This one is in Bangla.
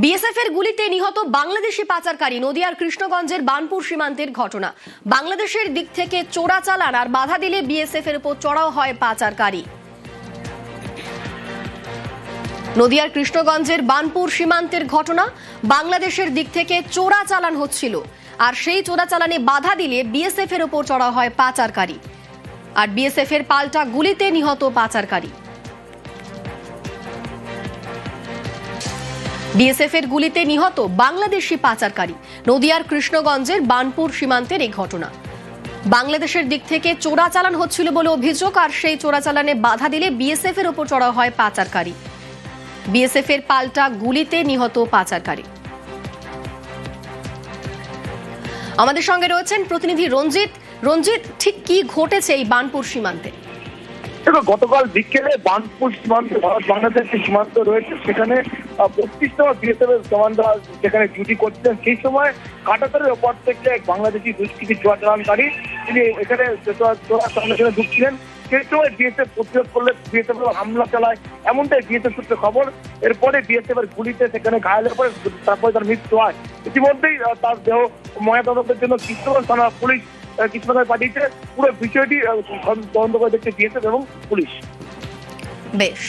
বিএসএফ এর গুলিতে নিহত বাংলাদেশি পাচারকারী। নদিয়ার কৃষ্ণগঞ্জের বানপুর সীমান্তের ঘটনা। বাংলাদেশের দিক থেকে চোরাচালান আর বাধা দিলে বিএসএফ এর উপর চড়াও হয় পাচারকারী। নদিয়ার কৃষ্ণগঞ্জের বানপুর সীমান্তের ঘটনা। বাংলাদেশের দিক থেকে চোরাচালান হচ্ছিল, আর সেই চোরাচালানে বাধা দিলে বিএসএফ এর উপর চড়াও হয় পাচারকারী, আর বিএসএফ এর পাল্টা গুলিতে নিহত পাচারকারী। বিএসএফ এর গুলিতে নিহত বাংলাদেশি পাচারকারী। নদিয়ার কৃষ্ণগঞ্জের বানপুর সীমান্তের এই ঘটনা। বাংলাদেশের দিক থেকে চোরাচালান হচ্ছিল বলে অভিযোগ, আর সেই চোরাচালানে বাধা দিলে বিএসএফ এর উপর চড়াও হয় পাচারকারী। বিএসএফ এর পাল্টা গুলিতে নিহত পাচারকারী। আমাদের সঙ্গে রয়েছেন প্রতিনিধি রঞ্জিত। রঞ্জিত, ঠিক কি ঘটেছে এই বানপুর সীমান্তে? গতকাল বিকেলে বানপুর সীমান্তে ভারত বাংলাদেশ সীমান্ত রয়েছে, সেখানে 32তম বিএসএফ কমান্ডার যেখানে ডিউটি করছিলেন, সেই সময় কাঁটাতারের ওপর থেকে বাংলাদেশি দুষ্কৃতী চোরাচালানকারী তিনি এখানে চোরাচালানে ঢুকছিলেন। সেই সময় বিএসএফ প্রতিরোধ করলে বিএসএফ হামলা চালায়, এমনটাই বিএসএফ সূত্রে খবর। এরপরে বিএসএফ এর গুলিতে সেখানে ঘায়েলের পরে তারপরে তার মৃত্যু হয়। ইতিমধ্যেই তার দেহ ময়নাতদন্তের জন্য কৃষ্ণগঞ্জ থানা পুলিশ কৃষ্ণগঞ্জ পাঠিয়েছে। পুরো বিষয়টি তদন্ত করে দেখছে বিএসএফ এবং পুলিশ। বেশ।